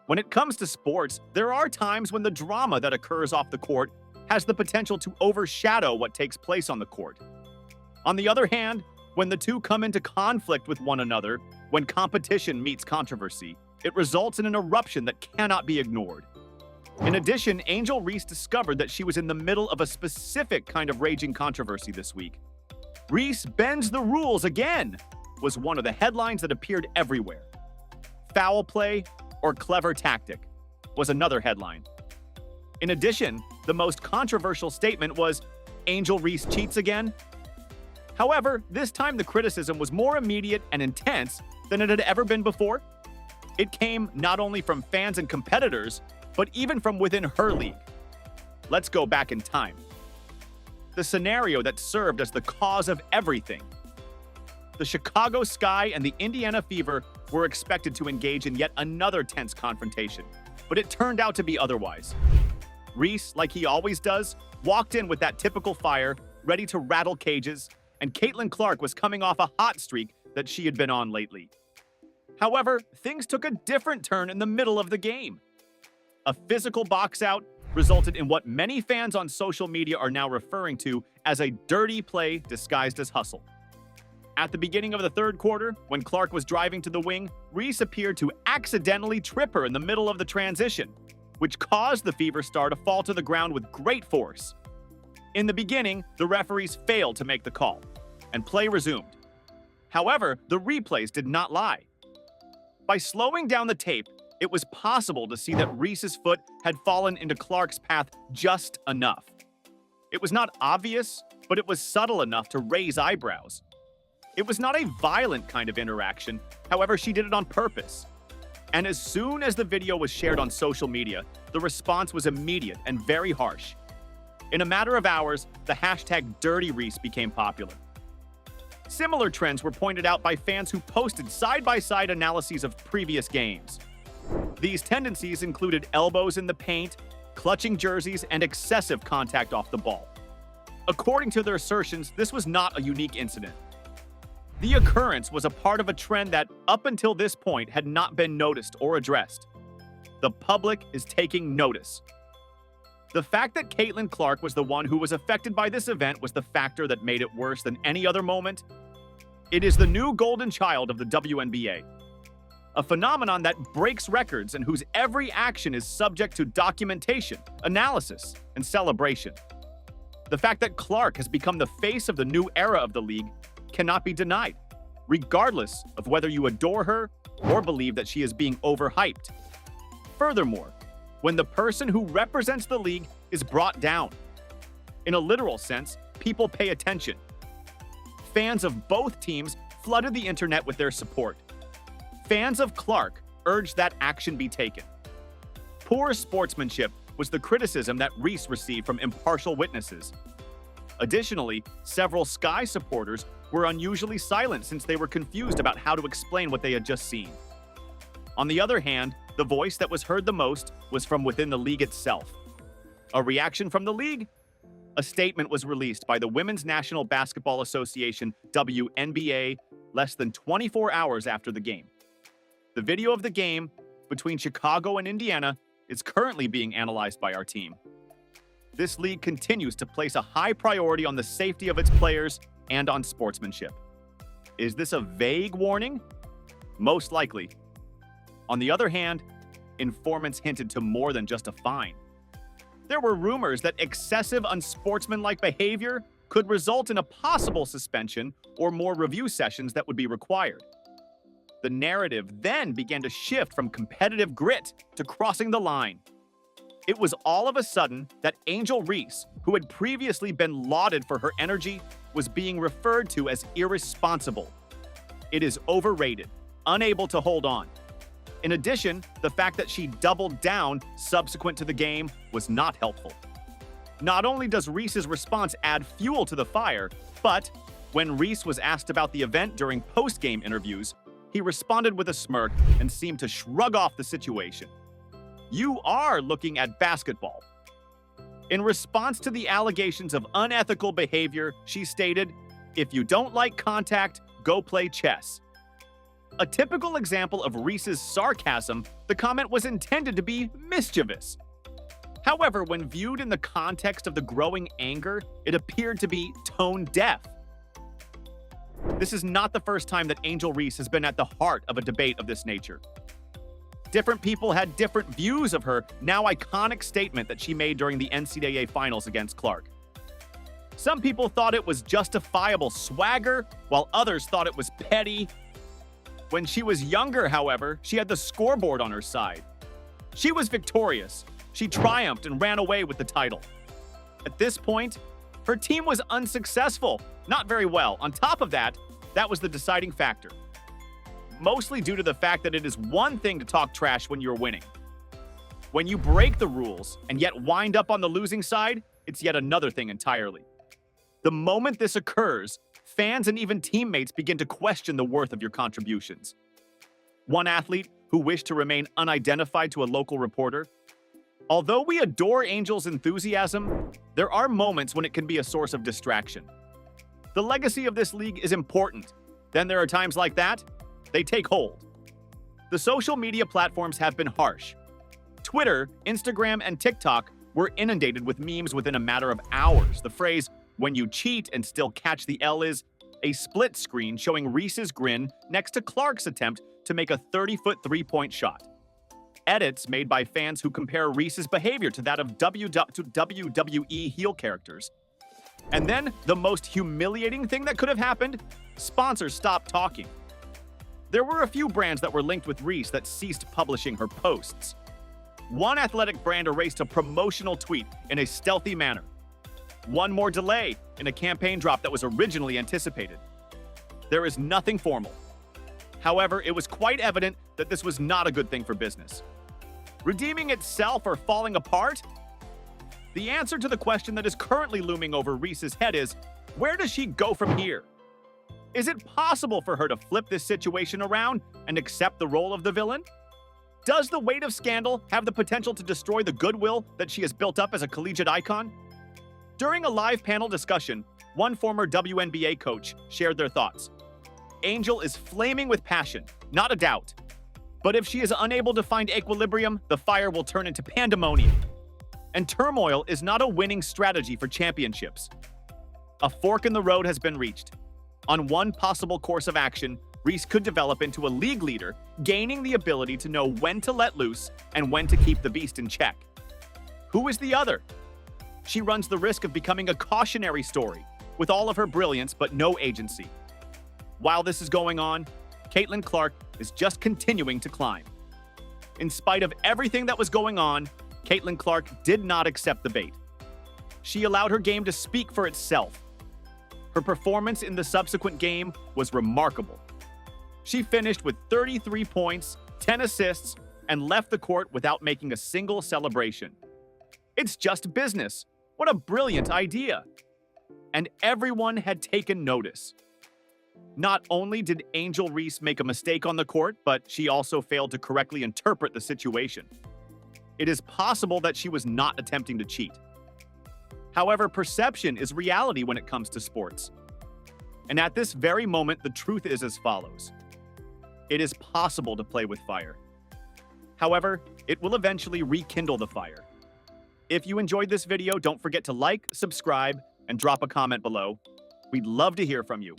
When it comes to sports, there are times when the drama that occurs off the court has the potential to overshadow what takes place on the court. On the other hand, when the two come into conflict with one another, when competition meets controversy, it results in an eruption that cannot be ignored. In addition, Angel Reese discovered that she was in the middle of a specific kind of raging controversy this week. "Reese bends the rules again," was one of the headlines that appeared everywhere. "Foul play or clever tactic" was another headline. In addition, the most controversial statement was, "Angel Reese cheats again?" However, this time the criticism was more immediate and intense than it had ever been before. It came not only from fans and competitors, but even from within her league. Let's go back in time. The scenario that served as the cause of everything. The Chicago Sky and the Indiana Fever were expected to engage in yet another tense confrontation, but it turned out to be otherwise. Reese, like he always does, walked in with that typical fire, ready to rattle cages, and Caitlin Clark was coming off a hot streak that she had been on lately. However, things took a different turn in the middle of the game. A physical box out resulted in what many fans on social media are now referring to as a dirty play disguised as hustle. At the beginning of the third quarter, when Clark was driving to the wing, Reese appeared to accidentally trip her in the middle of the transition, which caused the Fever star to fall to the ground with great force. In the beginning, the referees failed to make the call, and play resumed. However, the replays did not lie. By slowing down the tape, it was possible to see that Reese's foot had fallen into Clark's path just enough. It was not obvious, but it was subtle enough to raise eyebrows. It was not a violent kind of interaction, however, she did it on purpose. And as soon as the video was shared on social media, the response was immediate and very harsh. In a matter of hours, the hashtag #DirtyReese became popular. Similar trends were pointed out by fans who posted side-by-side analyses of previous games. These tendencies included elbows in the paint, clutching jerseys, and excessive contact off the ball. According to their assertions, this was not a unique incident. The occurrence was a part of a trend that, up until this point, had not been noticed or addressed. The public is taking notice. The fact that Caitlin Clark was the one who was affected by this event was the factor that made it worse than any other moment. It is the new golden child of the WNBA. A phenomenon that breaks records and whose every action is subject to documentation, analysis, and celebration. The fact that Clark has become the face of the new era of the league cannot be denied, regardless of whether you adore her or believe that she is being overhyped. Furthermore, when the person who represents the league is brought down, in a literal sense, people pay attention. Fans of both teams flooded the internet with their support. Fans of Clark urged that action be taken. Poor sportsmanship was the criticism that Reese received from impartial witnesses. Additionally, several Sky supporters were unusually silent since they were confused about how to explain what they had just seen. On the other hand, the voice that was heard the most was from within the league itself. A reaction from the league? A statement was released by the Women's National Basketball Association, WNBA, less than 24 hours after the game. The video of the game between Chicago and Indiana is currently being analyzed by our team. This league continues to place a high priority on the safety of its players and on sportsmanship. Is this a vague warning? Most likely. On the other hand, informants hinted to more than just a fine. There were rumors that excessive unsportsmanlike behavior could result in a possible suspension or more review sessions that would be required. The narrative then began to shift from competitive grit to crossing the line. It was all of a sudden that Angel Reese, who had previously been lauded for her energy, was being referred to as irresponsible. It is overrated, unable to hold on. In addition, the fact that she doubled down subsequent to the game was not helpful. Not only does Reese's response add fuel to the fire, but when Reese was asked about the event during post-game interviews, he responded with a smirk and seemed to shrug off the situation. "You are looking at basketball." In response to the allegations of unethical behavior, she stated, "If you don't like contact, go play chess." A typical example of Reese's sarcasm, the comment was intended to be mischievous. However, when viewed in the context of the growing anger, it appeared to be tone-deaf. This is not the first time that Angel Reese has been at the heart of a debate of this nature. Different people had different views of her now iconic statement that she made during the NCAA Finals against Clark. Some people thought it was justifiable swagger, while others thought it was petty. When she was younger, however, she had the scoreboard on her side. She was victorious. She triumphed and ran away with the title. At this point, her team was unsuccessful, not very well. On top of that, that was the deciding factor. Mostly due to the fact that it is one thing to talk trash when you're winning. When you break the rules and yet wind up on the losing side, it's yet another thing entirely. The moment this occurs, fans and even teammates begin to question the worth of your contributions. One athlete, who wished to remain unidentified to a local reporter, "Although we adore Angel's enthusiasm, there are moments when it can be a source of distraction. The legacy of this league is important. Then there are times like that. They take hold." The social media platforms have been harsh. Twitter, Instagram, and TikTok were inundated with memes within a matter of hours. The phrase, "when you cheat and still catch the L," is a split screen showing Reese's grin next to Clark's attempt to make a 30-foot three-point shot. Edits made by fans who compare Reese's behavior to that of WWE heel characters. And then, the most humiliating thing that could have happened, sponsors stopped talking. There were a few brands that were linked with Reese that ceased publishing her posts. One athletic brand erased a promotional tweet in a stealthy manner. One more delay in a campaign drop that was originally anticipated. There is nothing formal. However, it was quite evident that this was not a good thing for business. Redeeming itself or falling apart? The answer to the question that is currently looming over Reese's head is, where does she go from here? Is it possible for her to flip this situation around and accept the role of the villain? Does the weight of scandal have the potential to destroy the goodwill that she has built up as a collegiate icon? During a live panel discussion, one former WNBA coach shared their thoughts. Angel is flaming with passion, not a doubt. But if she is unable to find equilibrium, the fire will turn into pandemonium. And turmoil is not a winning strategy for championships. A fork in the road has been reached. On one possible course of action, Reese could develop into a league leader, gaining the ability to know when to let loose and when to keep the beast in check. Who is the other? She runs the risk of becoming a cautionary story, with all of her brilliance but no agency. While this is going on, Caitlin Clark is just continuing to climb. In spite of everything that was going on, Caitlin Clark did not accept the bait. She allowed her game to speak for itself. Her performance in the subsequent game was remarkable. She finished with 33 points, 10 assists, and left the court without making a single celebration. It's just business. What a brilliant idea. And everyone had taken notice. Not only did Angel Reese make a mistake on the court, but she also failed to correctly interpret the situation. It is possible that she was not attempting to cheat. However, perception is reality when it comes to sports. And at this very moment, the truth is as follows. It is possible to play with fire. However, it will eventually rekindle the fire. If you enjoyed this video, don't forget to like, subscribe, and drop a comment below. We'd love to hear from you.